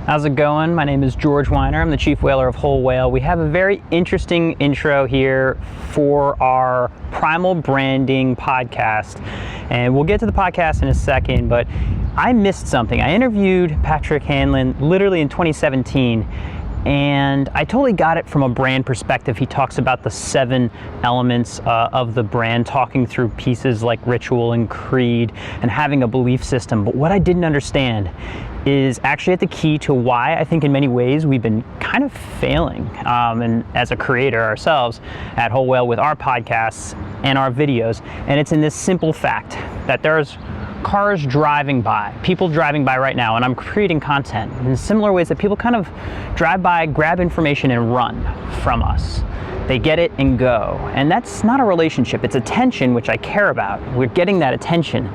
How's it going? My name is George Weiner. I'm the chief whaler of Whole Whale. We have a very interesting intro here for our Primal Branding podcast. And we'll get to the podcast in a second, but I missed something. I interviewed Patrick Hanlon literally in 2017, and I totally got it from a brand perspective. He talks about the 7 elements of the brand, talking through pieces like ritual and creed and having a belief system. But what I didn't understand is actually at the key to why I think in many ways we've been kind of failing and as a creator ourselves at Whole Whale with our podcasts and our videos. And it's in this simple fact that there's cars driving by, people driving by right now, and I'm creating content in similar ways that people kind of drive by, grab information and run from us. They get it and go. And that's not a relationship, it's attention, which I care about. We're getting that attention.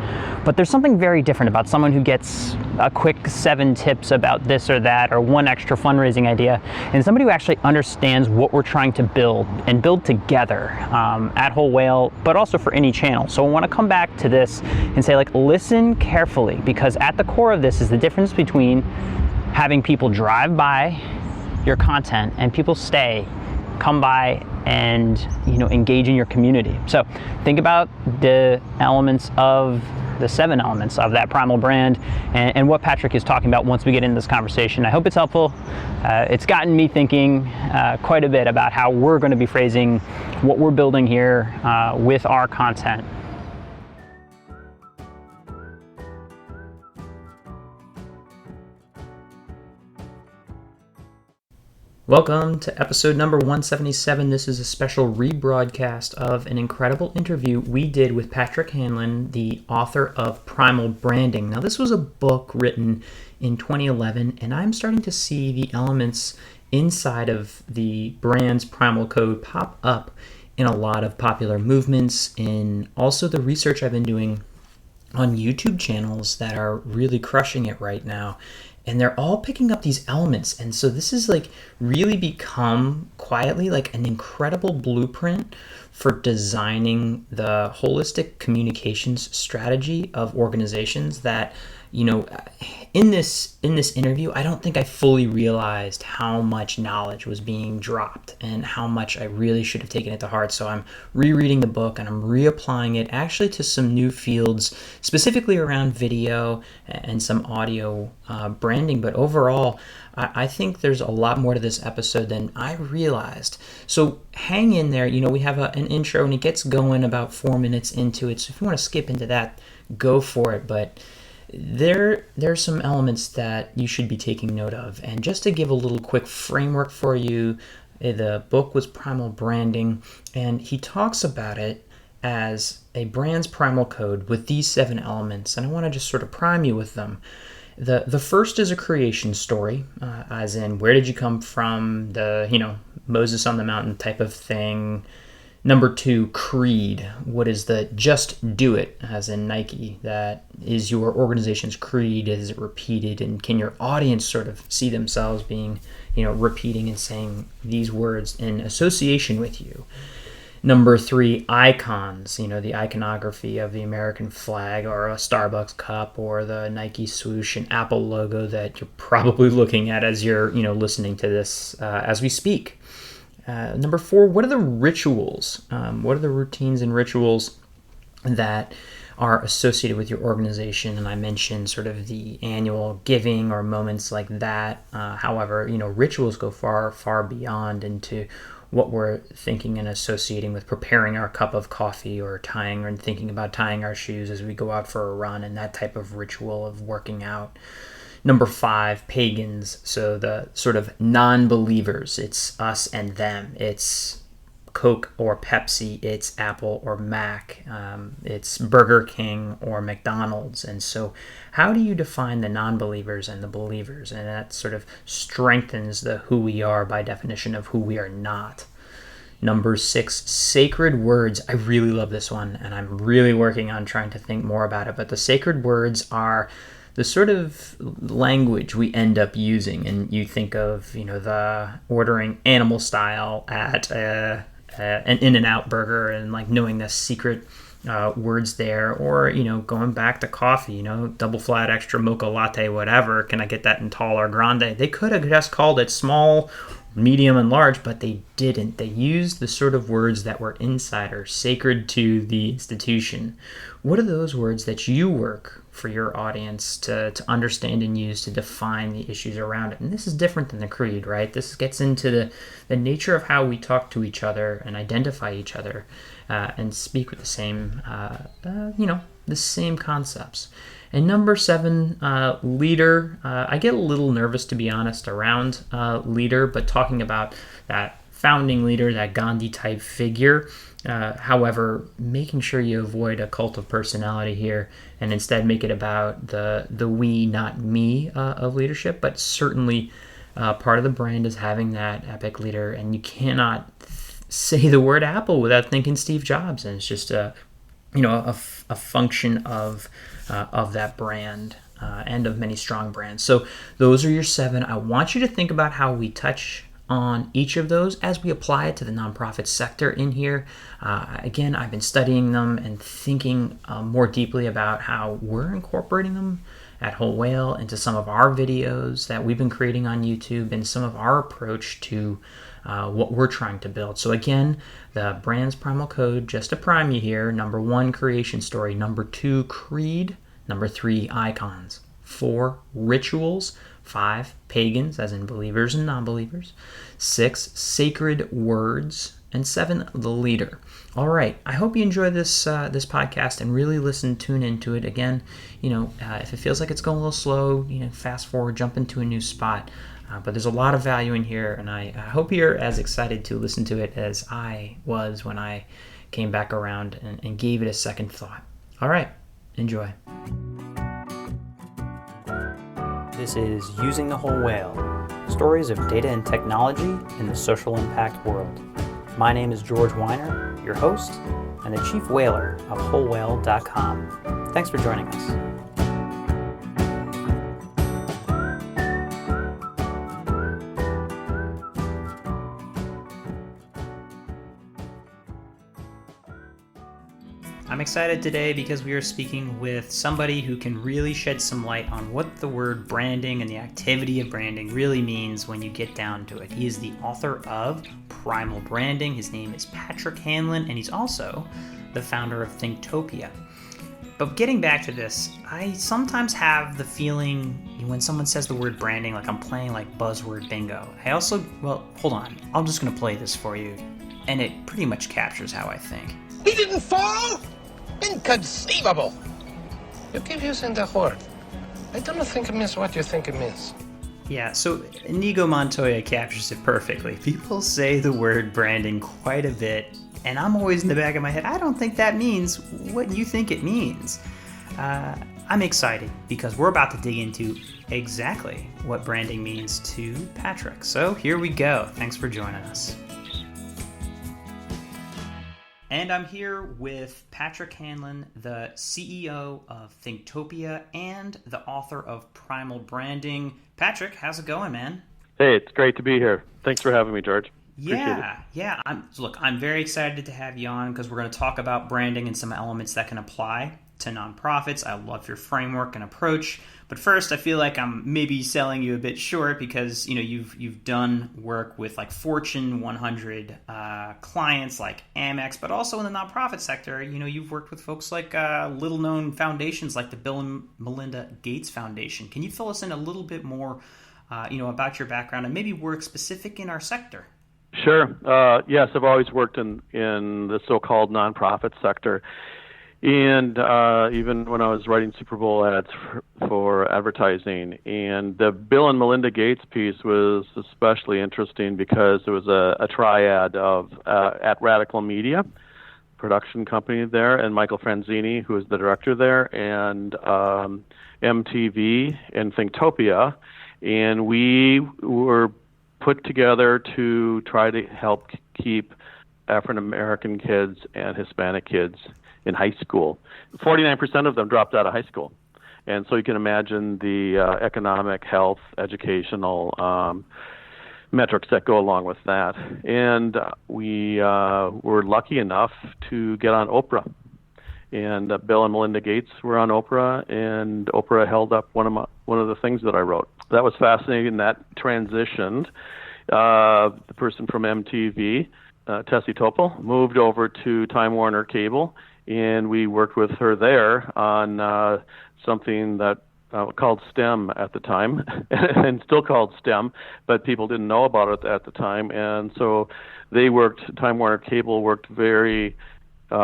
But there's something very different about someone who gets a quick 7 tips about this or that, or 1 extra fundraising idea, and somebody who actually understands what we're trying to build and build together at Whole Whale, but also for any channel. So I want to come back to this and say, like, listen carefully, because at the core of this is the difference between having people drive by your content and people stay, come by, and engage in your community. So think about the elements of the 7 elements of that primal brand and what Patrick is talking about once we get into this conversation. I hope it's helpful. It's gotten me thinking quite a bit about how we're going to be phrasing what we're building here with our content. Welcome to episode number 177. This is a special rebroadcast of an incredible interview we did with Patrick Hanlon, the author of Primal Branding. Now, this was a book written in 2011, and I'm starting to see the elements inside of the brand's Primal Code pop up in a lot of popular movements, in also the research I've been doing on YouTube channels that are really crushing it right now. And they're all picking up these elements. And so this has really become quietly like an incredible blueprint for designing the holistic communications strategy of organizations that, in this interview, I don't think I fully realized how much knowledge was being dropped and how much I really should have taken it to heart. So I'm rereading the book and I'm reapplying it actually to some new fields, specifically around video and some audio branding. But overall, I think there's a lot more to this episode than I realized. So hang in there. We have an intro and it gets going about 4 minutes into it. So if you want to skip into that, go for it. But there's some elements that you should be taking note of. And just to give a little quick framework for you, the book was Primal Branding, and he talks about it as a brand's primal code with these 7 elements. And I want to just sort of prime you with them. The first is a creation story, as in where did you come from, the Moses on the mountain type of thing. Number 2, creed. What is the just do it, as in Nike? That is your organization's creed. Is it repeated? And can your audience sort of see themselves being, repeating and saying these words in association with you? Number 3, icons. The iconography of the American flag or a Starbucks cup or the Nike swoosh and Apple logo that you're probably looking at as you're, listening to this as we speak. Number 4, what are the rituals? What are the routines and rituals that are associated with your organization? And I mentioned sort of the annual giving or moments like that. However, rituals go far, far beyond into what we're thinking and associating with preparing our cup of coffee or tying or thinking about tying our shoes as we go out for a run and that type of ritual of working out. Number 5, pagans. So the sort of non-believers. It's us and them. It's Coke or Pepsi. It's Apple or Mac. It's Burger King or McDonald's. And so how do you define the non-believers and the believers? And that sort of strengthens the who we are by definition of who we are not. Number 6, sacred words. I really love this one, and I'm really working on trying to think more about it. But the sacred words are the sort of language we end up using. And you think of, the ordering animal style at an In-N-Out burger and knowing the secret words there, or going back to coffee, double flat, extra mocha latte, whatever. Can I get that in tall or grande? They could have just called it small, medium, and large, but they didn't. They used the sort of words that were insider, sacred to the institution. What are those words that you work for your audience to understand and use to define the issues around it? And this is different than the creed, right? This gets into the nature of how we talk to each other and identify each other and speak with the same, the same concepts. And number 7, leader. I get a little nervous, to be honest, around leader, but talking about that founding leader, that Gandhi-type figure. However, making sure you avoid a cult of personality here and instead make it about the we, not me of leadership, but certainly part of the brand is having that epic leader, and you cannot say the word Apple without thinking Steve Jobs, and it's just a function of that brand and of many strong brands. So those are your 7. I want you to think about how we touch on each of those as we apply it to the nonprofit sector in here. Again, I've been studying them and thinking more deeply about how we're incorporating them at Whole Whale into some of our videos that we've been creating on YouTube and some of our approach to what we're trying to build. So again, the brand's primal code, just to prime you here: number 1, creation story; number 2, creed; number 3, icons; 4, rituals; 5, pagans, as in believers and non-believers; 6, sacred words; and 7, the leader. All right, I hope you enjoy this podcast and really tune into it. Again, if it feels like it's going a little slow, fast forward, jump into a new spot. But there's a lot of value in here, and I hope you're as excited to listen to it as I was when I came back around and gave it a second thought. All right, enjoy. This is Using the Whole Whale, stories of data and technology in the social impact world. My name is George Weiner, your host, and the chief whaler of wholewhale.com. Thanks for joining us. I'm excited today because we are speaking with somebody who can really shed some light on what the word branding and the activity of branding really means when you get down to it. He is the author of Primal Branding. His name is Patrick Hanlon, and he's also the founder of THINKTOPIA. But getting back to this, I sometimes have the feeling when someone says the word branding, like I'm playing like buzzword bingo. Hold on. I'm just going to play this for you, and it pretty much captures how I think. He didn't fall? Inconceivable! You keep using the word. I don't think it means what you think it means. Yeah, so Inigo Montoya captures it perfectly. People say the word branding quite a bit, and I'm always in the back of my head, I don't think that means what you think it means. I'm excited because we're about to dig into exactly what branding means to Patrick. So here we go. Thanks for joining us. And I'm here with Patrick Hanlon, the CEO of THINKTOPIA and the author of Primal Branding. Patrick, how's it going, man? Hey, it's great to be here. Thanks for having me, George. Yeah. I'm very excited to have you on because we're going to talk about branding and some elements that can apply to nonprofits. I love your framework and approach. But first, I feel like I'm maybe selling you a bit short because you've done work with like Fortune 100 clients like Amex, but also in the nonprofit sector. You've worked with folks like little-known foundations like the Bill and Melinda Gates Foundation. Can you fill us in a little bit more, about your background and maybe work specific in our sector? Sure. Yes, I've always worked in the so-called nonprofit sector. And even when I was writing Super Bowl ads for advertising. And the Bill and Melinda Gates piece was especially interesting because it was a triad of at Radical Media, production company there, and Michael Franzini, who is the director there, and MTV and THINKTOPIA. And we were put together to try to help keep African American kids and Hispanic kids in high school. 49% of them dropped out of high school. And so you can imagine the economic, health, educational metrics that go along with that. And we were lucky enough to get on Oprah. And Bill and Melinda Gates were on Oprah, and Oprah held up one of the things that I wrote. That was fascinating. That transitioned. The person from MTV, Tessie Topol, moved over to Time Warner Cable, and we worked with her there on something that called STEM at the time, and still called STEM, but people didn't know about it at the time. And so Time Warner Cable worked very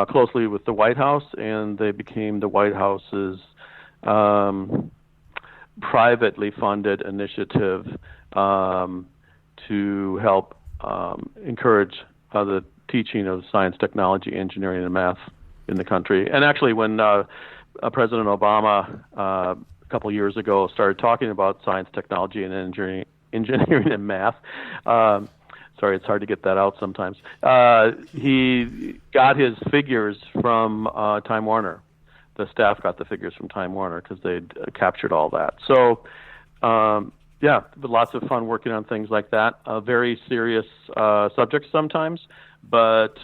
closely with the White House, and they became the White House's privately funded initiative to help encourage the teaching of science, technology, engineering, and math in the country. And actually, when President Obama a couple years ago started talking about science, technology, and engineering and math, sorry, it's hard to get that out sometimes. He got his figures from Time Warner. The staff got the figures from Time Warner because they'd captured all that. So, yeah, lots of fun working on things like that. Very serious subjects sometimes, but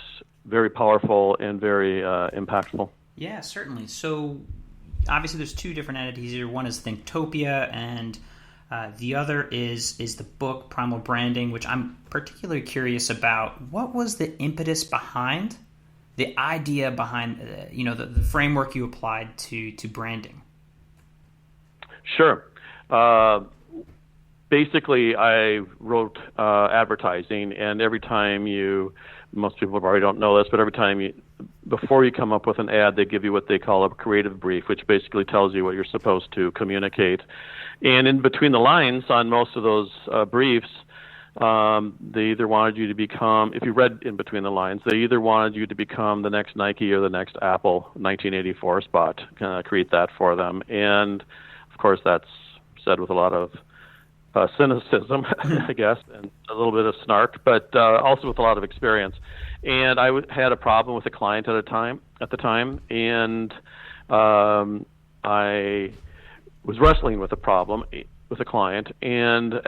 very powerful and very impactful. Yeah, certainly. So, obviously, there's two different entities here. One is THINKTOPIA, and the other is the book Primal Branding, which I'm particularly curious about. What was the impetus behind the idea behind the framework you applied to branding? Sure. Basically, I wrote advertising, and every time most people probably don't know this, but every time before you come up with an ad, they give you what they call a creative brief, which basically tells you what you're supposed to communicate. And in between the lines on most of those briefs, they either wanted you to become, if you read in between the lines, they either wanted you to become the next Nike or the next Apple 1984 spot, create that for them. And, of course, that's said with a lot of cynicism, I guess, and a little bit of snark, but also with a lot of experience. And I had a problem with a client at the time, and I was wrestling with a problem with a client. And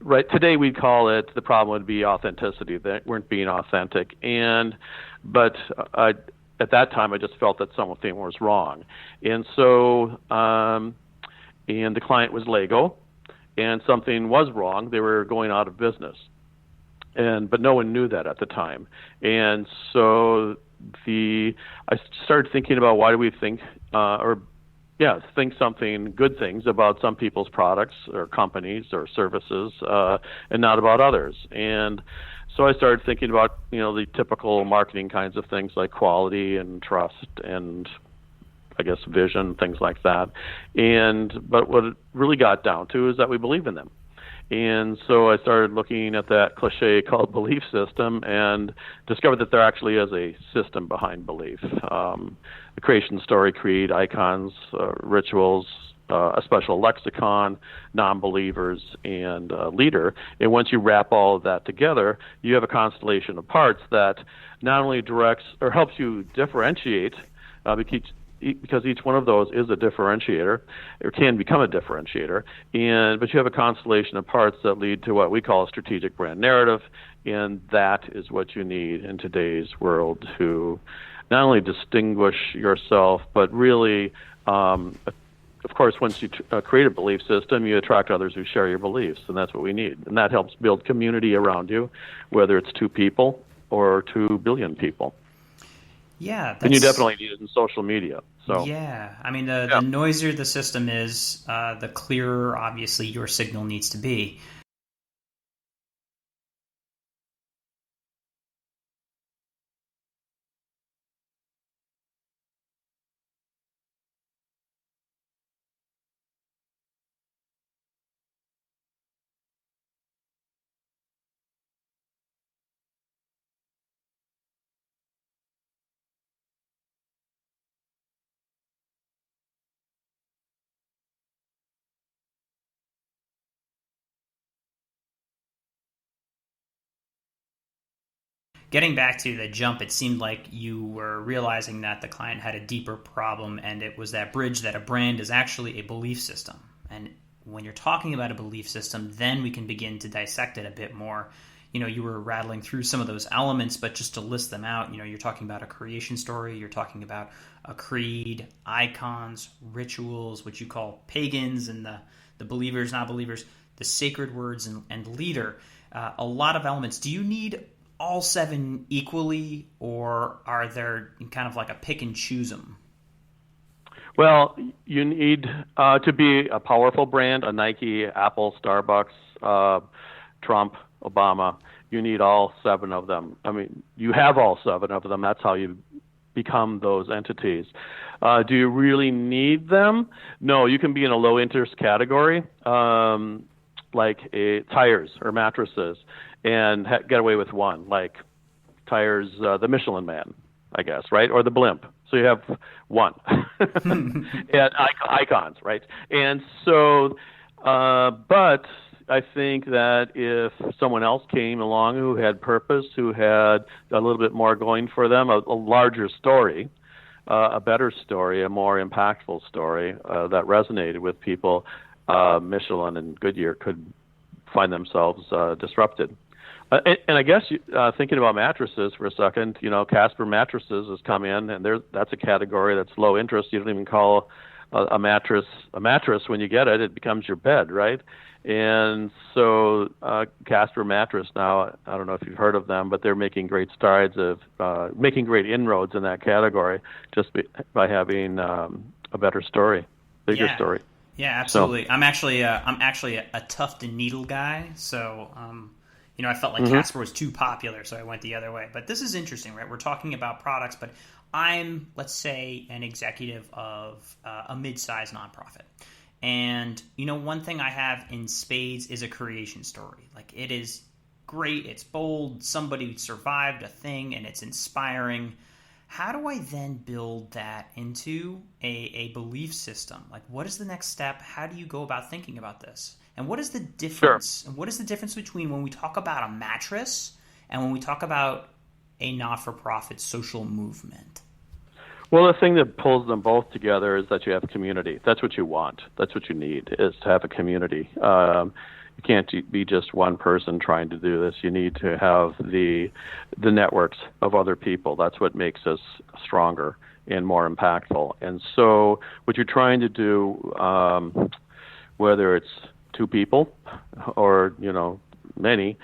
right today we'd call it, the problem would be authenticity. They weren't being authentic. But at that time I just felt that something was wrong. And so, and the client was Lego, and something was wrong. They were going out of business, but no one knew that at the time. And so I started thinking about, why do we think something good things about some people's products or companies or services, and not about others. And so I started thinking about the typical marketing kinds of things like quality and trust and, I guess, vision, things like that. But what it really got down to is that we believe in them. And so I started looking at that cliche called belief system and discovered that there actually is a system behind belief. The creation story, creed, icons, rituals, a special lexicon, non-believers, and leader. And once you wrap all of that together, you have a constellation of parts that not only directs or helps you differentiate, because each one of those is a differentiator, or can become a differentiator, but you have a constellation of parts that lead to what we call a strategic brand narrative, and that is what you need in today's world to not only distinguish yourself, but really, of course, once you create a belief system, you attract others who share your beliefs, and that's what we need. And that helps build community around you, whether it's 2 people or 2 billion people. Yeah, and you definitely need it in social media. So yeah, I mean, the noisier the system is, the clearer, obviously, your signal needs to be. Getting back to the jump, it seemed like you were realizing that the client had a deeper problem, and it was that bridge that a brand is actually a belief system. And when you're talking about a belief system, then we can begin to dissect it a bit more. you were rattling through some of those elements, but just to list them out, you're talking about a creation story, you're talking about a creed, icons, rituals, which you call pagans, and the believers, not believers, the sacred words, and leader. A lot of elements. Do you need all 7 equally, or are there kind of like a pick and choose them? Well, you need to be a powerful brand, a Nike, Apple, Starbucks, Trump, Obama. You need all 7 of them. I mean, you have all 7 of them. That's how you become those entities. Do you really need them? No, you can be in a low interest category, like tires or mattresses, and get away with one, like tires, the Michelin Man, I guess, right? Or the blimp. So you have one. And icons, right? And so, but I think that if someone else came along who had purpose, who had a little bit more going for them, a larger story, a better story, a more impactful story that resonated with people, Michelin and Goodyear could find themselves disrupted. And I guess thinking about mattresses for a second, Casper mattresses has come in, and that's a category that's low interest. You don't even call a mattress when you get it; it becomes your bed, right? And so Casper mattress now, I don't know if you've heard of them, but they're making great strides of making great inroads in that category just by having a better story, bigger story. Yeah, absolutely. So, I'm actually a tuft and needle guy, so. I felt like Casper was too popular, so I went the other way. But this is interesting, right? We're talking about products, but I'm, let's say, an executive of a mid-sized nonprofit. And, one thing I have in spades is a creation story. Like, it is great, it's bold, somebody survived a thing, and it's inspiring. How do I then build that into a belief system? Like, what is the next step? How do you go about thinking about this? And what is the difference? Sure. And what is the difference between when we talk about a mattress and when we talk about a not-for-profit social movement? Well, the thing that pulls them both together is that you have community. That's what you want. That's what you need, is to have a community. You can't be just one person trying to do this. You need to have the networks of other people. That's what makes us stronger and more impactful. And so what you're trying to do, whether it's 2 people or, many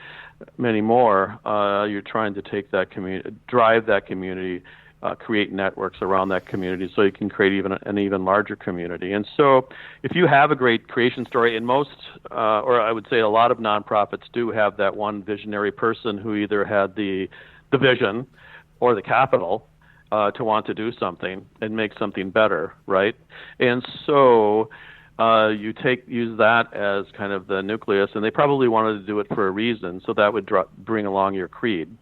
more, you're trying to take that community, drive that community, create networks around that community so you can create an even larger community. And so if you have a great creation story, and most, or I would say a lot of nonprofits do have that one visionary person who either had the vision or the capital to want to do something and make something better, right? And so you use that as kind of the nucleus, and they probably wanted to do it for a reason, so that would bring along your creed.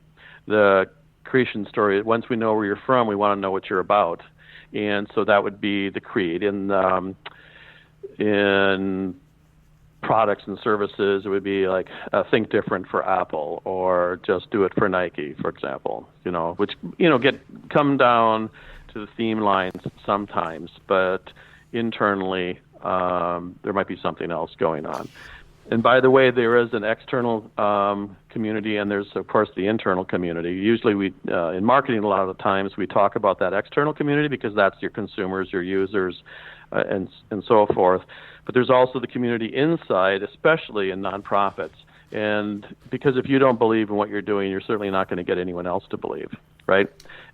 The creation story, once we know where you're from, we want to know what you're about, and so that would be the creed. In products and services, it would be like think different for Apple, or just do it for Nike, for example, which come down to the theme lines sometimes, but internally there might be something else going on. And by the way, there is an external community, and there's, of course, the internal community. Usually we, in marketing, a lot of the times we talk about that external community because that's your consumers, your users, and so forth. But there's also the community inside, especially in nonprofits. And because if you don't believe in what you're doing, you're certainly not going to get anyone else to believe, right?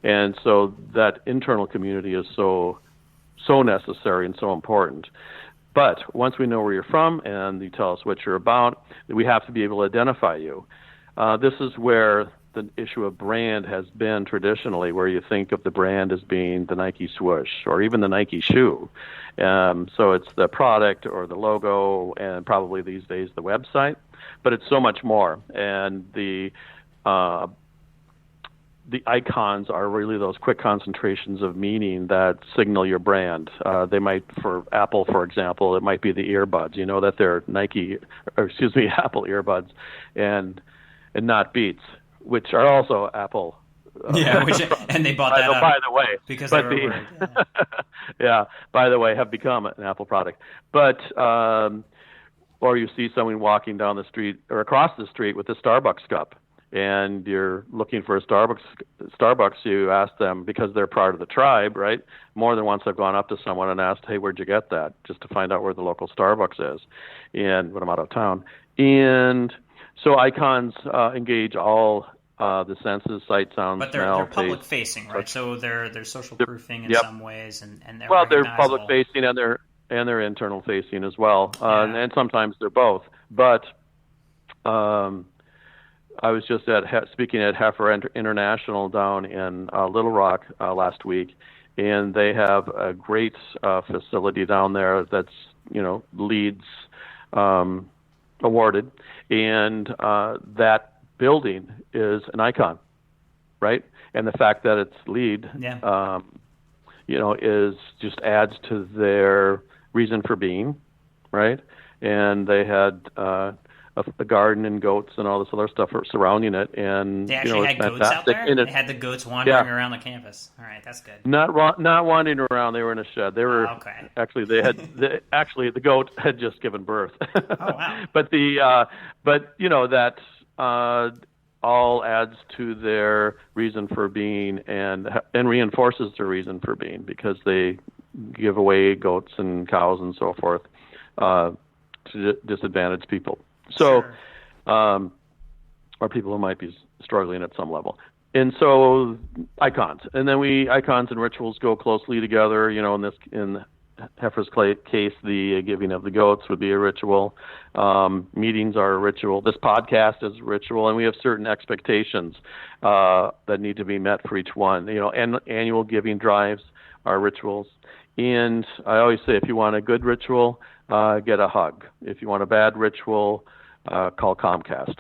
And so that internal community is so necessary and so important. But once we know where you're from and you tell us what you're about, we have to be able to identify you. This is where the issue of brand has been traditionally, where you think of the brand as being the Nike swoosh or even the Nike shoe. So it's the product or the logo and probably these days the website, but it's so much more. And the icons are really those quick concentrations of meaning that signal your brand. They might, for Apple, for example, it might be the earbuds. You know that they're Apple earbuds, and not Beats, which are also Apple. Yeah, and they bought that up. By the way, because they were yeah, by the way, have become an Apple product. But or you see someone walking down the street or across the street with a Starbucks cup, and you're looking for a Starbucks, you ask them because they're part of the tribe, right? More than once I've gone up to someone and asked, hey, where'd you get that? Just to find out where the local Starbucks is, and when I'm out of town. And so icons engage all the senses, sight, sound, but smell, they're public taste. facing, right? So they're social proofing in Yep. some ways, and they're Well, they're recognizable. public facing and they're internal facing as well, Yeah. and sometimes they're both. But I was just speaking at Heifer International down in Little Rock last week, and they have a great facility down there that's LEED's awarded, and that building is an icon, right? And the fact that it's LEED, Yeah. is just adds to their reason for being, right? And they had a garden and goats and all this other stuff surrounding it, and They actually had it's goats out fantastic. there? And They had the goats wandering around the campus. All right, that's good. not wandering around. They were in a shed. They were Okay. actually the goat had just given birth. Oh, wow. But that all adds to their reason for being and reinforces their reason for being, because they give away goats and cows and so forth to disadvantaged people. So, Sure. or people who might be struggling at some level. And so icons, and then icons and rituals go closely together. In Heifer's case, the giving of the goats would be a ritual. Meetings are a ritual. This podcast is a ritual, and we have certain expectations that need to be met for each one. And annual giving drives are rituals. And I always say, if you want a good ritual, get a hug. If you want a bad ritual, call Comcast.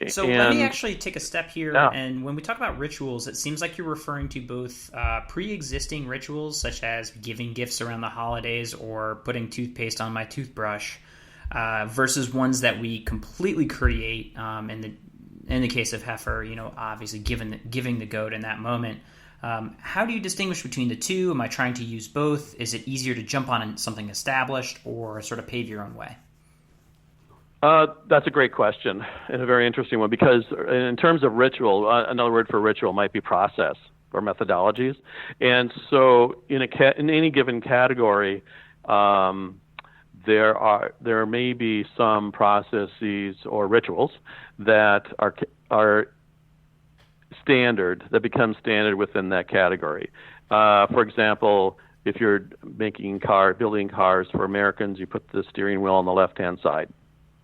So let me actually take a step here. Yeah. And when we talk about rituals, it seems like you're referring to both pre-existing rituals, such as giving gifts around the holidays or putting toothpaste on my toothbrush, versus ones that we completely create. In the case of Heifer, obviously giving the goat in that moment. How do you distinguish between the two? Am I trying to use both? Is it easier to jump on something established or sort of pave your own way? That's a great question and a very interesting one, because in terms of ritual, another word for ritual might be process or methodologies. And so in any given category, there may be some processes or rituals that are standard, that become standard within that category. For example, if you're building cars for Americans, you put the steering wheel on the left-hand side,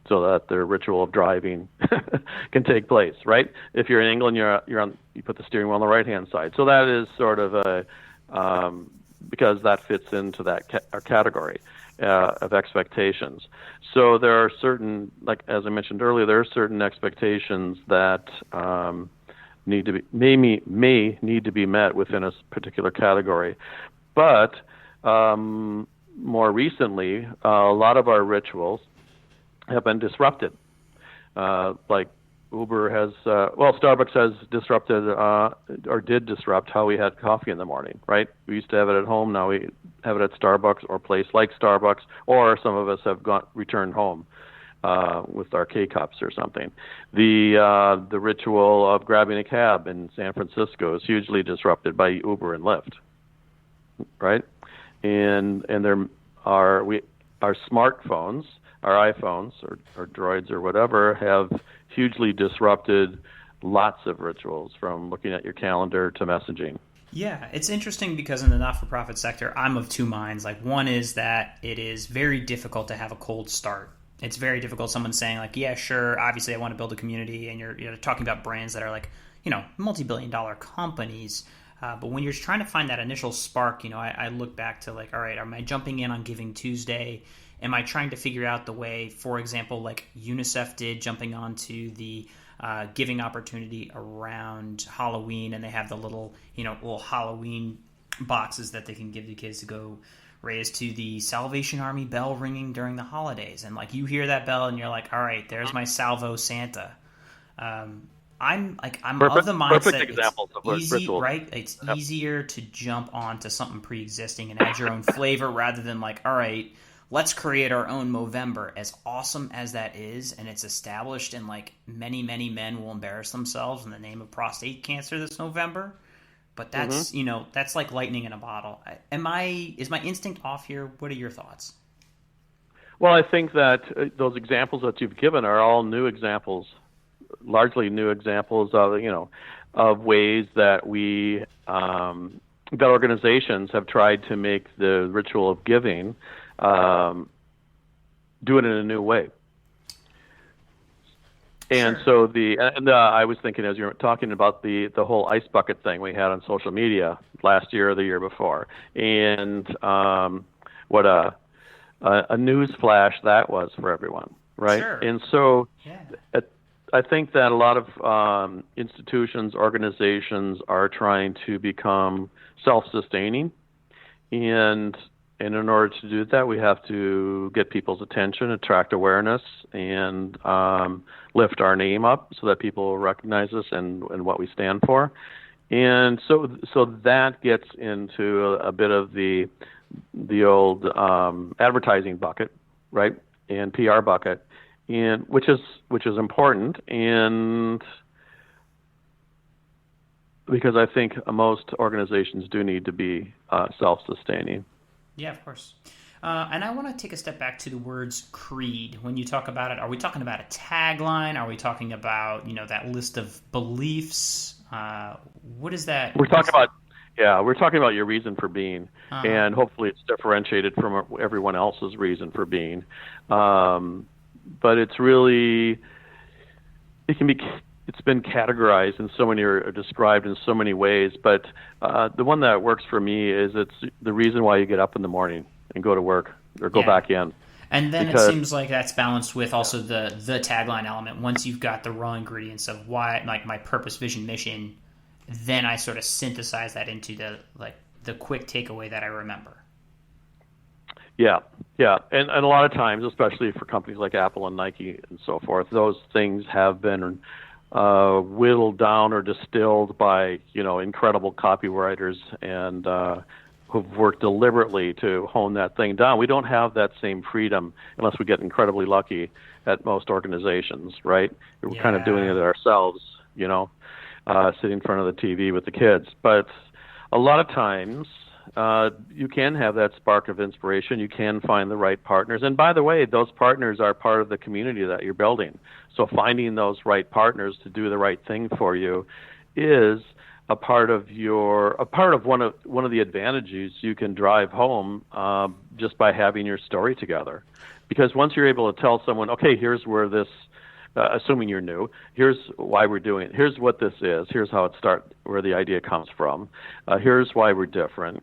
so that the ritual of driving can take place, right? If you're in England, you put the steering wheel on the right-hand side. So that is sort of because that fits into that category of expectations. So there are certain, like as I mentioned earlier, there are certain expectations that may need to be met within a particular category. But more recently, a lot of our rituals have been disrupted. Like Uber has, Starbucks has disrupted or did disrupt how we had coffee in the morning, right? We used to have it at home. Now we have it at Starbucks or a place like Starbucks, or some of us have returned home with our K-cups or something. The ritual of grabbing a cab in San Francisco is hugely disrupted by Uber and Lyft, right? And there are our smartphones, our iPhones or Droids or whatever, have hugely disrupted lots of rituals, from looking at your calendar to messaging. Yeah, it's interesting because in the not-for-profit sector, I'm of two minds. Like, one is that it is very difficult to have a cold start. It's very difficult. Someone saying like, yeah, sure, obviously I want to build a community, and you're talking about brands that are like, multi-billion-dollar companies. But when you're trying to find that initial spark, I look back to like, all right, am I jumping in on Giving Tuesday? Am I trying to figure out the way, for example, like UNICEF did, jumping onto the giving opportunity around Halloween, and they have the little Halloween boxes that they can give to kids to go raise to the Salvation Army bell ringing during the holidays. And like, you hear that bell and you're like, all right, there's my Salvo Santa. I'm of the mindset it's easy, right? It's easier to jump onto something pre-existing and add your own flavor rather than like, all right, let's create our own Movember. As awesome as that is, and it's established, and like many men will embarrass themselves in the name of prostate cancer this November. But that's that's like lightning in a bottle. Is my instinct off here? What are your thoughts? Well, I think that those examples that you've given are all new examples, largely new examples of of ways that that organizations have tried to make the ritual of giving, do it in a new way. And sure. so I was thinking, as you were talking about the whole ice bucket thing we had on social media last year or the year before, and what a news flash that was for everyone, right? Sure. And so Yeah. I think that a lot of institutions, organizations are trying to become self-sustaining, and in order to do that, we have to get people's attention, attract awareness, and lift our name up so that people recognize us and what we stand for. And so that gets into a bit of the old advertising bucket, right, and PR bucket, and which is important, and because I think most organizations do need to be self-sustaining. Yeah, of course. And I want to take a step back to the words creed. When you talk about it, are we talking about a tagline? Are we talking about that list of beliefs? What is that? We're talking about your reason for being, and hopefully it's differentiated from everyone else's reason for being. But it's really, it's been categorized in so many, or described in so many ways. But the one that works for me is it's the reason why you get up in the morning and go to work or go back in. And then it seems like that's balanced with also the tagline element. Once you've got the raw ingredients of why, like my purpose, vision, mission, then I sort of synthesize that into the quick takeaway that I remember. Yeah. And a lot of times, especially for companies like Apple and Nike and so forth, those things have been whittled down or distilled by, incredible copywriters and who've worked deliberately to hone that thing down. We don't have that same freedom unless we get incredibly lucky at most organizations, right? We're kind of doing it ourselves, sitting in front of the TV with the kids. But a lot of times, you can have that spark of inspiration. You can find the right partners. And by the way, those partners are part of the community that you're building. So finding those right partners to do the right thing for you is a part of one of the advantages you can drive home just by having your story together. Because once you're able to tell someone, okay, here's where this, assuming you're new, here's why we're doing it. Here's what this is. Here's how it starts, where the idea comes from. Here's why we're different.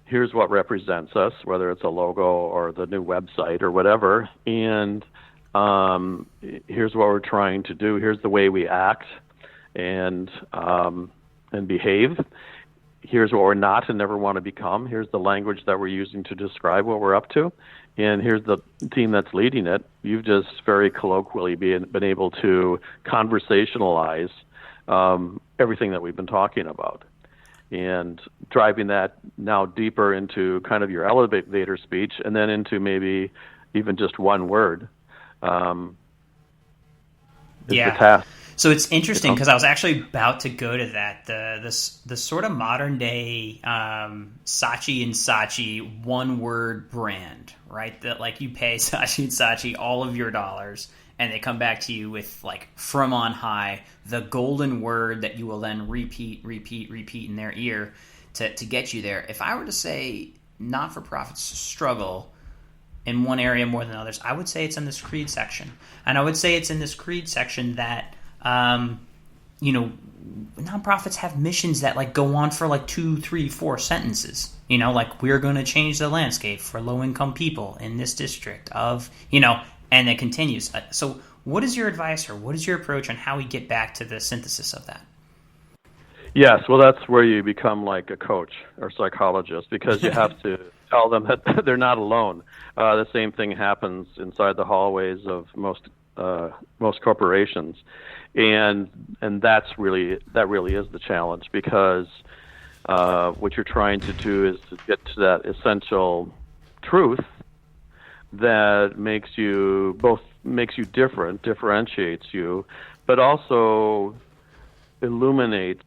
Here's what represents us, whether it's a logo or the new website or whatever. And here's what we're trying to do. Here's the way we act and behave. Here's what we're not and never want to become. Here's the language that we're using to describe what we're up to. And here's the team that's leading it. You've just very colloquially been able to conversationalize everything that we've been talking about, and driving that now deeper into kind of your elevator speech, and then into maybe even just one word is the task. So it's interesting because I was actually about to go to that, the sort of modern day Saatchi and Saatchi one word brand, right? That like you pay Saatchi and Saatchi all of your dollars, and they come back to you with like from on high, the golden word that you will then repeat in their ear to get you there. If I were to say not-for-profits struggle in one area more than others, I would say it's in this creed section. And I would say it's in this creed section that nonprofits have missions that like go on for like 2, 3, 4 sentences. Like we're going to change the landscape for low-income people in this district of, and it continues. So what is your advice, or what is your approach on how we get back to the synthesis of that? Yes, well, that's where you become like a coach or psychologist, because you have to tell them that they're not alone. The same thing happens inside the hallways of most corporations, and that really is the challenge, because what you're trying to do is to get to that essential truth that makes you different, differentiates you, but also illuminates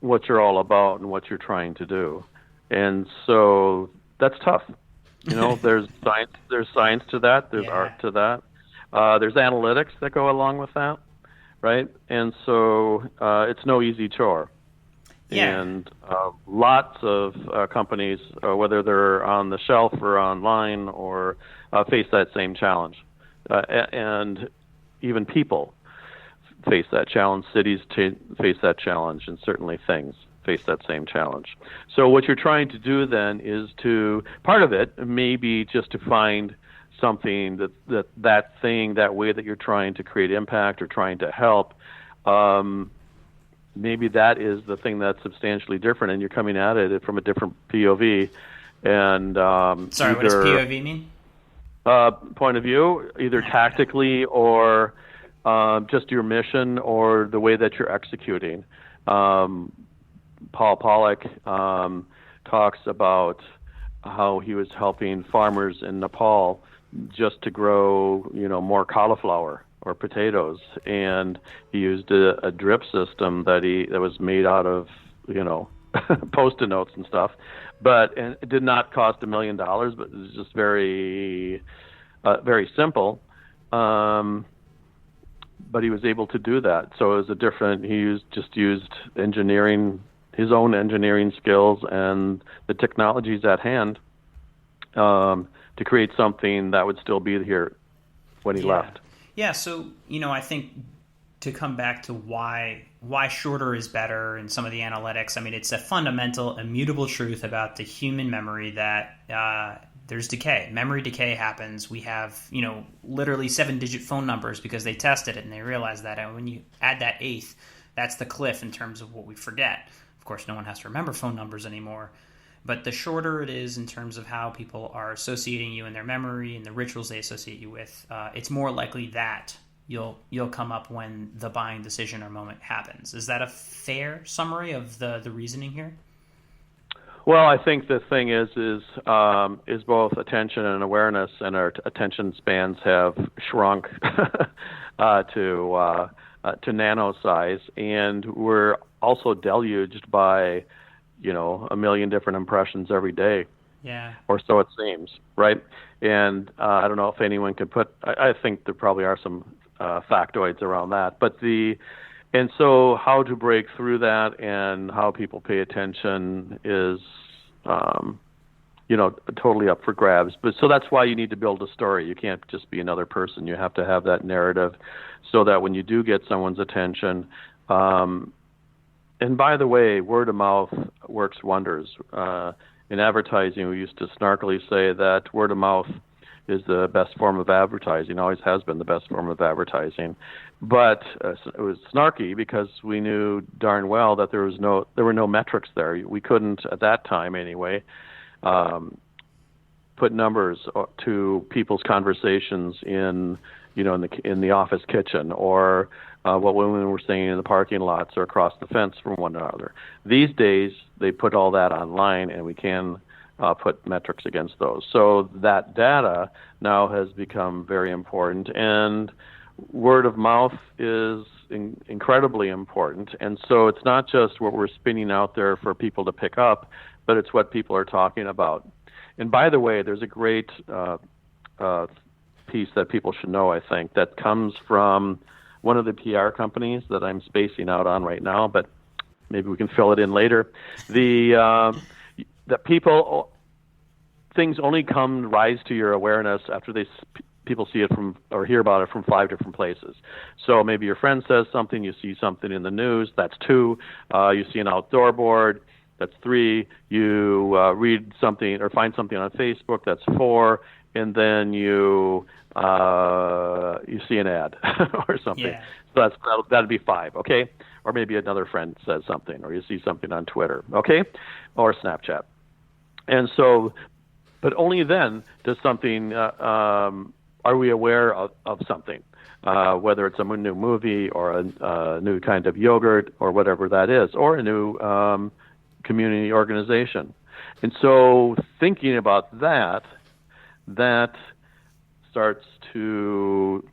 what you're all about and what you're trying to do. And so that's tough. There's science to that, there's art to that. There's analytics that go along with that, right? And so it's no easy chore. Yeah. And lots of companies, whether they're on the shelf or online, or face that same challenge. And even people face that challenge. Cities face that challenge, and certainly things face that same challenge. So what you're trying to do then is part of it may be just to find something that thing, that way that you're trying to create impact or trying to help. Maybe that is the thing that's substantially different, and you're coming at it from a different POV. And sorry, what does POV mean? Point of view, either tactically or just your mission or the way that you're executing. Paul Pollack talks about how he was helping farmers in Nepal just to grow, more cauliflower or potatoes, and he used a drip system that was made out of, Post-it notes and stuff, and it did not cost $1 million, but it was just very, very simple. But he was able to do that. So it was he used engineering, his own engineering skills and the technologies at hand to create something that would still be here when he left. Yeah, so, I think to come back to why shorter is better and some of the analytics, I mean, it's a fundamental, immutable truth about the human memory that there's decay. Memory decay happens. We have, literally 7-digit phone numbers because they tested it and they realized that. And when you add that eighth, that's the cliff in terms of what we forget. Of course, no one has to remember phone numbers anymore. But the shorter it is in terms of how people are associating you in their memory and the rituals they associate you with, it's more likely that you'll come up when the buying decision or moment happens. Is that a fair summary of the reasoning here? Well, I think the thing is both attention and awareness, and our attention spans have shrunk to nano size, and we're also deluged by, 1 million different impressions every day. Yeah. Or so it seems, right? And I don't know if anyone could I think there probably are some factoids around that, and so how to break through that and how people pay attention is, totally up for grabs. But so that's why you need to build a story. You can't just be another person. You have to have that narrative so that when you do get someone's attention, and by the way, word of mouth works wonders. In advertising, we used to snarkily say that word of mouth is the best form of advertising, always has been the best form of advertising. But it was snarky because we knew darn well that there were no metrics there. We couldn't, at that time anyway, put numbers to people's conversations in the office kitchen, or what women were saying in the parking lots or across the fence from one another. These days, they put all that online, and we can put metrics against those. So that data now has become very important, and word of mouth is incredibly important. And so it's not just what we're spinning out there for people to pick up, but it's what people are talking about. And by the way, there's a great piece that people should know, I think, that comes from one of the PR companies that I'm spacing out on right now, but maybe we can fill it in later. That things only rise to your awareness after people see it from or hear about it from 5 different places. So maybe your friend says something, you see something in the news, that's 2. You see an outdoor board, that's 3. You read something or find something on Facebook, that's 4. And then you see an ad or something. Yeah. So that'd be 5, okay? Or maybe another friend says something, or you see something on Twitter, okay? Or Snapchat. And so, but only then does something, are we aware of something, whether it's a new movie or a new kind of yogurt or whatever that is, or a new community organization. And so thinking about that starts to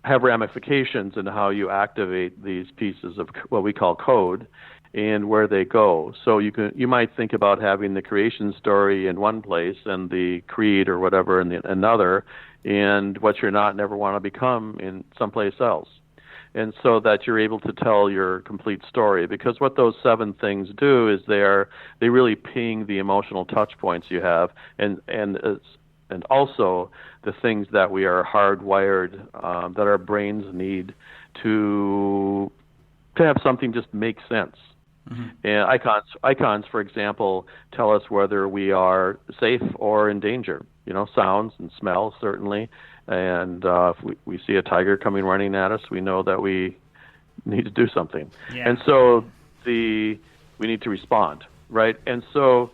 have ramifications in how you activate these pieces of what we call code and where they go. So you might think about having the creation story in one place and the creed or whatever in another, and what you're not never want to become in someplace else. And so that you're able to tell your complete story, because what those 7 things do is they really ping the emotional touch points you have, and also the things that we are hardwired, that our brains need to have something just make sense. Mm-hmm. And icons, for example, tell us whether we are safe or in danger. Sounds and smells, certainly. And if we see a tiger coming running at us, we know that we need to do something. Yeah. And so we need to respond, right? And so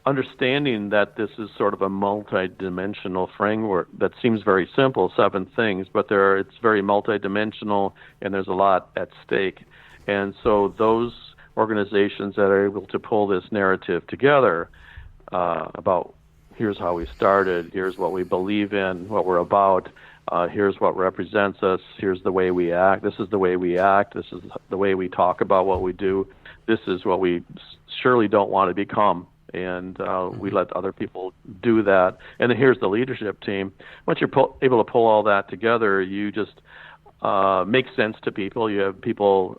understanding that this is sort of a multi-dimensional framework that seems very simple, 7 things, but it's very multi-dimensional, and there's a lot at stake. And so those organizations that are able to pull this narrative together about here's how we started, here's what we believe in, what we're about, here's what represents us, here's the way we act, this is the way we act, this is the way we talk about what we do, this is what we surely don't want to become, and we let other people do that. And then here's the leadership team. Once you're able to pull all that together, you just make sense to people. You have people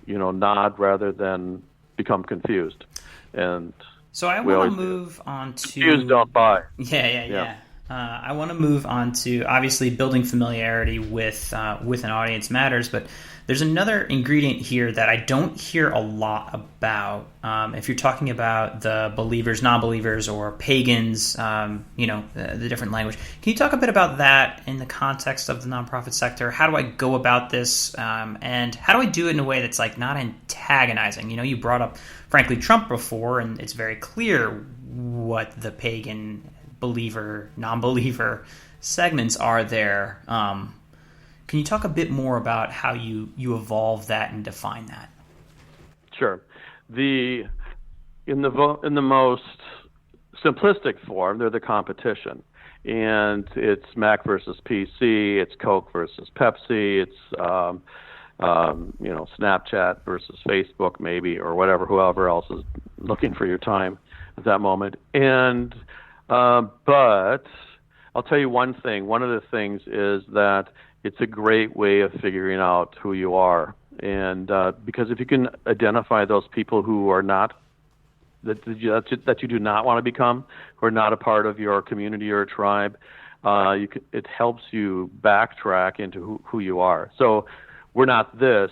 nod rather than become confused. And so I want to move on to... Confused don't buy. Yeah. I want to move on to, obviously, building familiarity with an audience matters, but there's another ingredient here that I don't hear a lot about. If you're talking about the believers, non-believers, or pagans, the different language. Can you talk a bit about that in the context of the nonprofit sector? How do I go about this? And how do I do it in a way that's not antagonizing? You brought up, frankly, Trump before, and it's very clear what the pagan, believer, non-believer segments are there. Can you talk a bit more about how you evolve that and define that? Sure. In the most simplistic form, they're the competition, and it's Mac versus PC, it's Coke versus Pepsi, it's Snapchat versus Facebook, maybe, or whoever else is looking for your time at that moment. And but I'll tell you one thing. One of the things is that it's a great way of figuring out who you are. And because if you can identify those people who are not, that you do not want to become, who are not a part of your community or tribe, it helps you backtrack into who you are. So we're not this,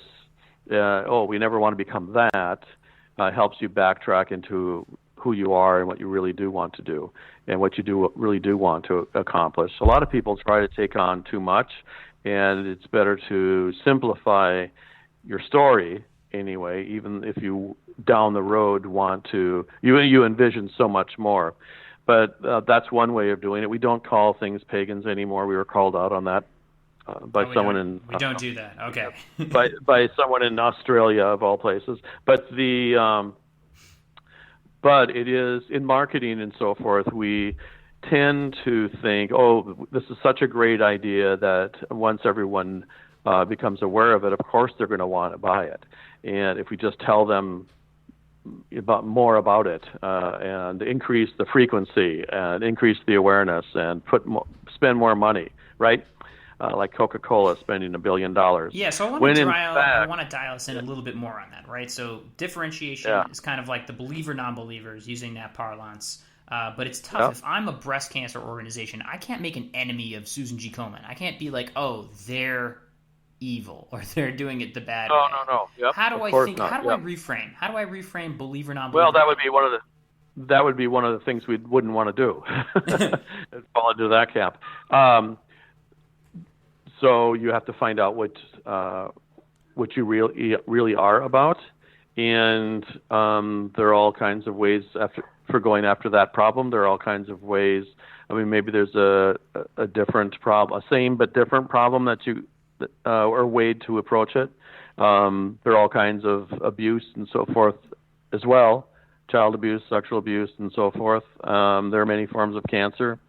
we never want to become that, helps you backtrack into who you are and what you really do want to do and what you really do want to accomplish. A lot of people try to take on too much, and it's better to simplify your story anyway, even if you down the road want to, you envision so much more. But that's one way of doing it. We don't call things pagans anymore. We were called out on that by someone in... We don't do that. Okay. by someone in Australia, of all places. But but it is, in marketing and so forth, we tend to think, this is such a great idea that once everyone becomes aware of it, of course they're going to want to buy it. And if we just tell them more about it and increase the frequency and increase the awareness and spend more money, right? Like Coca-Cola spending $1 billion. Yeah, so I want to dial us in a little bit more on that, right? So differentiation is kind of like the believer, non-believers, using that parlance. But it's tough. If I'm a breast cancer organization, I can't make an enemy of Susan G. Komen. I can't be like, they're evil or they're doing it the bad way. No. Yep, how do I reframe? How do I reframe believer, non-believer? Well, that would be one of the things we wouldn't want to do. Fall into that camp. So you have to find out what you really are about, and there are all kinds of ways for going after that problem. There are all kinds of ways. I mean, maybe there's a different problem, a same but different problem or way to approach it. There are all kinds of abuse and so forth as well, child abuse, sexual abuse, and so forth. There are many forms of cancer.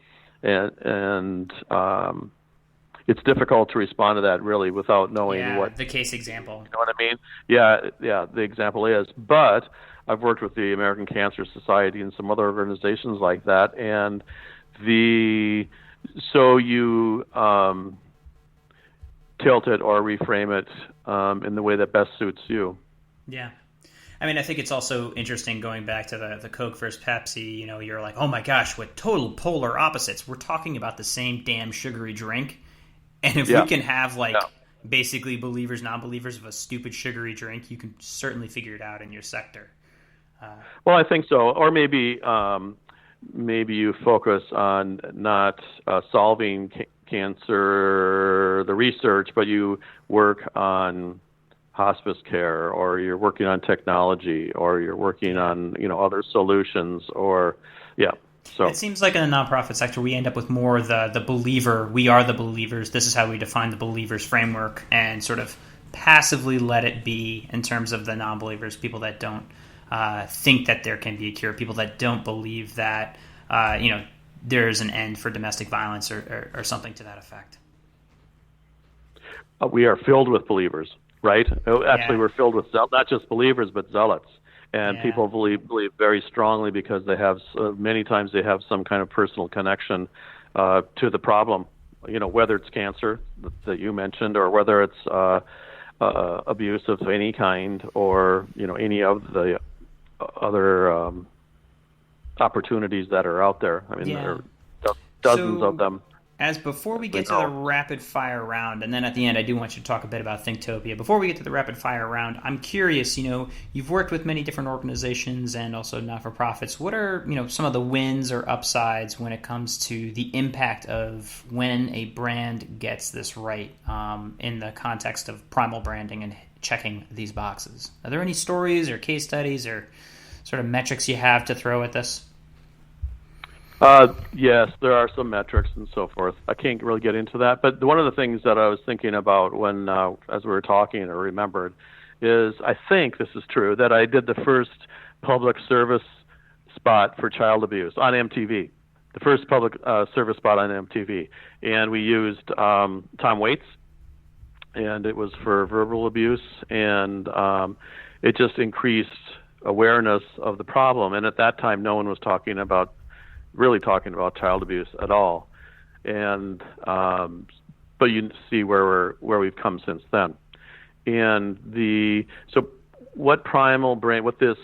and it's difficult to respond to that really without knowing what the case example. You know what I mean? Yeah. The example is, but I've worked with the American Cancer Society and some other organizations like that, and so you tilt it or reframe it in the way that best suits you. Yeah. I mean, I think it's also interesting going back to the Coke versus Pepsi. You know, you're like, oh my gosh, what total polar opposites. We're talking about the same damn sugary drink. And if we can have basically believers, non-believers of a stupid sugary drink, you can certainly figure it out in your sector. Well, I think so. Or maybe you focus on not solving cancer, the research, but you work on hospice care, or you're working on technology, or you're working on other solutions, or So it seems like in the nonprofit sector we end up with more the believer. We are the believers. This is how we define the believers framework, and sort of passively let it be in terms of the non-believers, people that don't think that there can be a cure, people that don't believe that there's an end for domestic violence or something to that effect. We are filled with believers, right? Actually, we're filled with not just believers, but zealots. And people believe very strongly because they have many times they have some kind of personal connection to the problem. Whether it's cancer that you mentioned, or whether it's abuse of any kind, or any of the other opportunities that are out there. I mean, there are dozens of them. As before we get to the rapid fire round, and then at the end I do want you to talk a bit about THINKTOPIA. Before we get to the rapid fire round, I'm curious, you've worked with many different organizations and also not-for-profits. What are, some of the wins or upsides when it comes to the impact of when a brand gets this right in the context of primal branding and checking these boxes? Are there any stories or case studies or sort of metrics you have to throw at this? Yes, there are some metrics and so forth. I can't really get into that, but one of the things that I was thinking about when, as we were talking, or remembered, is I think this is true, that I did the first public service spot for child abuse on MTV, the first public service spot on MTV, and we used Tom Waits, and it was for verbal abuse, and it just increased awareness of the problem. And at that time, no one was really talking about child abuse at all, and but you see where we've come since then. And so what Primal Brand, what this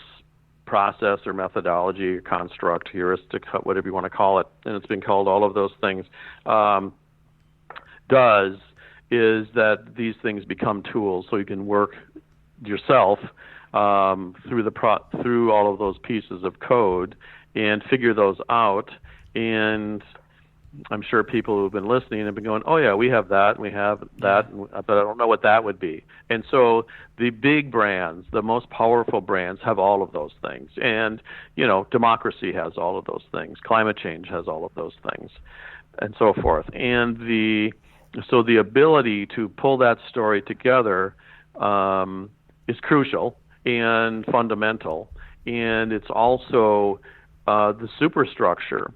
process or methodology or construct, heuristic, whatever you want to call it, and it's been called all of those things, does is that these things become tools, so you can work yourself through all of those pieces of code and figure those out. And I'm sure people who've been listening have been going, oh yeah, we have that, and we have that, but I don't know what that would be. And so the big brands, the most powerful brands, have all of those things. And, democracy has all of those things. Climate change has all of those things, and so forth. And so the ability to pull that story together is crucial and fundamental. And it's also the superstructure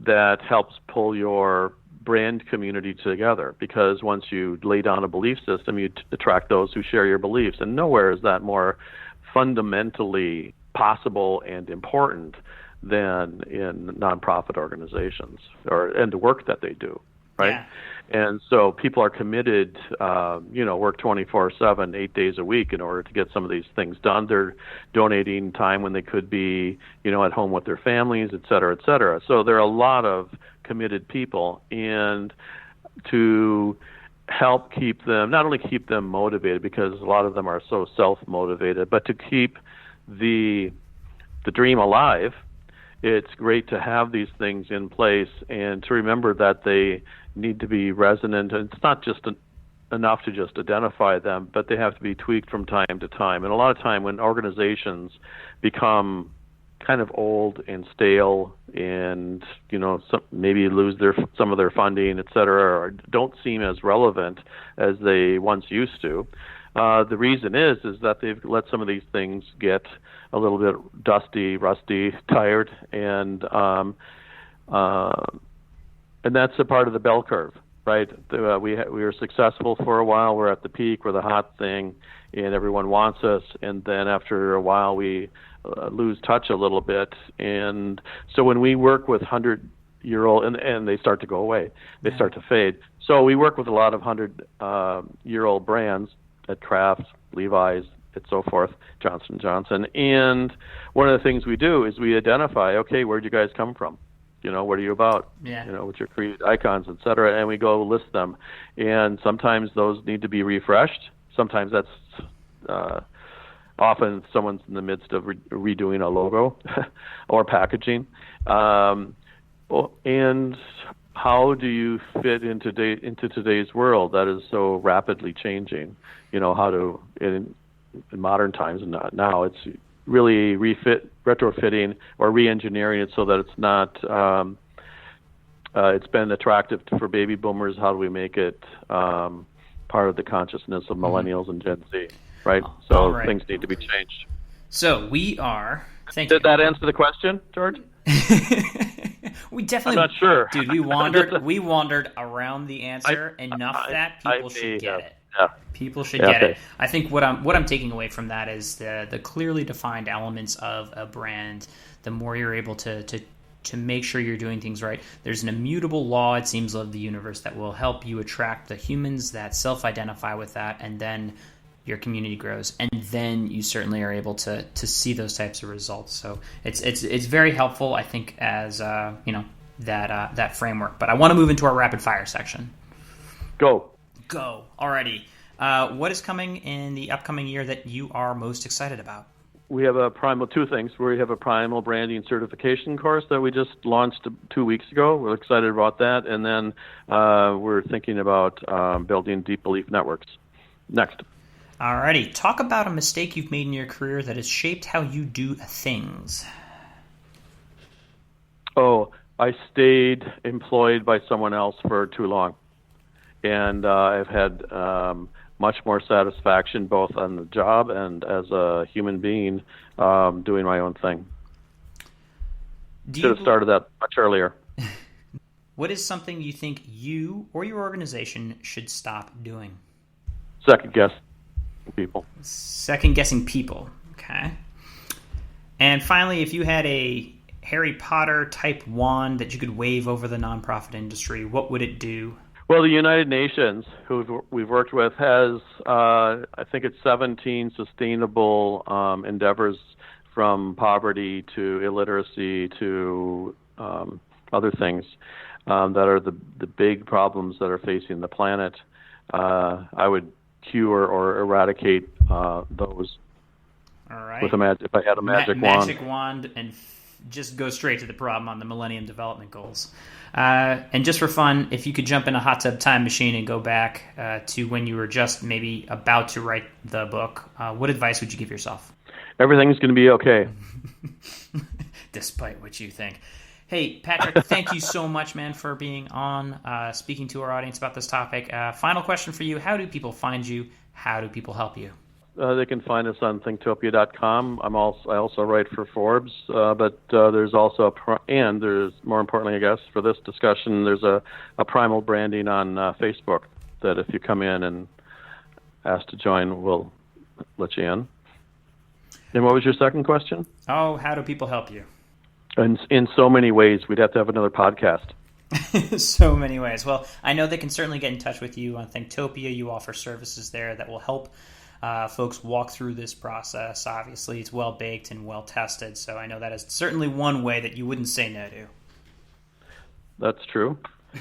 that helps pull your brand community together, because once you lay down a belief system, you attract those who share your beliefs, and nowhere is that more fundamentally possible and important than in nonprofit organizations and the work that they do, right? Yeah. And so people are committed, work 24/7, 8 days a week in order to get some of these things done. They're donating time when they could be, at home with their families, et cetera, et cetera. So there are a lot of committed people, and to help keep them, not only keep them motivated, because a lot of them are so self-motivated, but to keep the dream alive, it's great to have these things in place and to remember that they need to be resonant. And it's not just enough to just identify them, but they have to be tweaked from time to time. And a lot of time when organizations become kind of old and stale and, maybe lose some of their funding, et cetera, or don't seem as relevant as they once used to, the reason is that they've let some of these things get a little bit dusty, rusty, tired, and and that's a part of the bell curve, right? We were successful for a while. We're at the peak. We're the hot thing, and everyone wants us. And then after a while, we lose touch a little bit. And so when we work with 100-year-old, and they start to go away, they start to fade. So we work with a lot of 100-year-old brands at Kraft, Levi's, and so forth, Johnson & Johnson. And one of the things we do is we identify, okay, where'd you guys come from? What are you about? Yeah. What's your creed, icons, et cetera, and we go list them. And sometimes those need to be refreshed. Sometimes that's often someone's in the midst of redoing a logo or packaging. And how do you fit into today's world that is so rapidly changing? How to in modern times, and now it's really retrofitting or re-engineering it so that it's not. It's been attractive for baby boomers. How do we make it part of the consciousness of millennials and Gen Z? Right. So things need to be changed. So we are. Did that answer the question, George? We definitely. I'm not sure, dude. We wandered around the answer enough that people should get it. Yeah. People should get it. I think what I'm taking away from that is the clearly defined elements of a brand. The more you're able to make sure you're doing things right, there's an immutable law, it seems, of the universe that will help you attract the humans that self-identify with that, and then your community grows, and then you certainly are able to see those types of results. So it's very helpful, I think, as that framework. But I want to move into our rapid fire section. Go. Alrighty. What is coming in the upcoming year that you are most excited about? We have two things. We have a Primal Branding certification course that we just launched 2 weeks ago. We're excited about that. And then we're thinking about building deep belief networks. Next. Alrighty. Talk about a mistake you've made in your career that has shaped how you do things. Oh, I stayed employed by someone else for too long. And I've had much more satisfaction both on the job and as a human being doing my own thing. Should have started that much earlier. What is something you think you or your organization should stop doing? Second guessing people. Okay. And finally, if you had a Harry Potter type wand that you could wave over the nonprofit industry, what would it do? Well, the United Nations, who we've worked with, has, I think it's 17 sustainable endeavors, from poverty to illiteracy to other things that are the big problems that are facing the planet. I would cure or eradicate those. All right. If I had a magic wand. Magic wand and just go straight to the problem on the Millennium Development Goals. And just for fun, if you could jump in a hot tub time machine and go back to when you were just maybe about to write the book, what advice would you give yourself? Everything's going to be okay. Despite what you think. Hey, Patrick, thank you so much, man, for being on, speaking to our audience about this topic. Final question for you. How do people find you? How do people help you? They can find us on ThinkTopia.com. I also write for Forbes, but there's also there's, more importantly, I guess, for this discussion, there's a Primal Branding on Facebook that if you come in and ask to join, we'll let you in. And what was your second question? Oh, how do people help you? In so many ways. We'd have to have another podcast. So many ways. Well, I know they can certainly get in touch with you on ThinkTopia. You offer services there that will help folks walk through this process. Obviously, it's well baked and well tested, so I know that is certainly one way that you wouldn't say no to. That's true.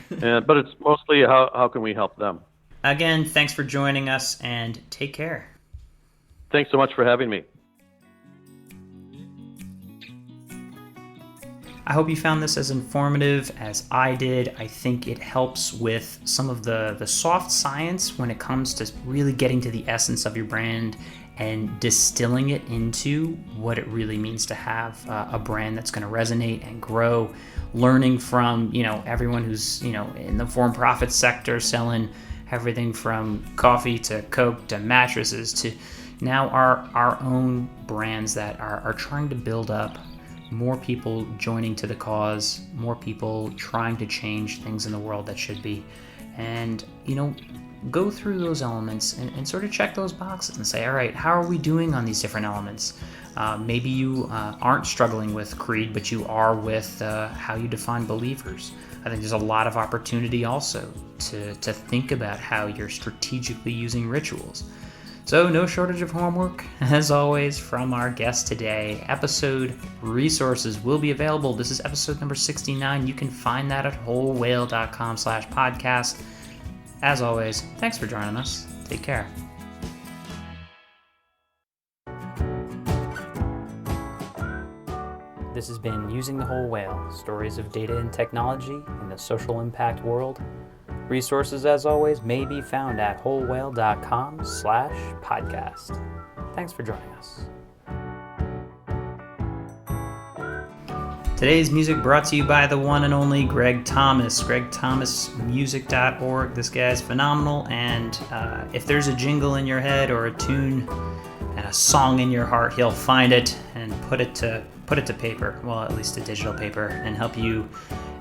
But it's mostly how can we help them? Again, thanks for joining us, and take care. Thanks so much for having me. I hope you found this as informative as I did. I think it helps with some of the soft science when it comes to really getting to the essence of your brand and distilling it into what it really means to have a brand that's going to resonate and grow. Learning from everyone who's in the for-profit sector selling everything from coffee to Coke to mattresses to now our own brands that are trying to build up more people joining to the cause, more people trying to change things in the world that should be. And, go through those elements and sort of check those boxes and say, all right, how are we doing on these different elements? Maybe you aren't struggling with creed, but you are with how you define believers. I think there's a lot of opportunity also to think about how you're strategically using rituals. So no shortage of homework, as always, from our guest today. Episode resources will be available. This is episode number 69. You can find that at wholewhale.com/podcast. As always, thanks for joining us. Take care. This has been Using the Whole Whale, stories of data and technology in the social impact world. Resources, as always, may be found at wholewhale.com/podcast. Thanks for joining us. Today's music brought to you by the one and only Greg Thomas, gregthomasmusic.org. This guy's phenomenal, and if there's a jingle in your head or a tune and a song in your heart, he'll find it and put it to paper, well, at least to digital paper, and help you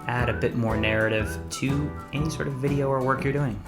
add a bit more narrative to any sort of video or work you're doing.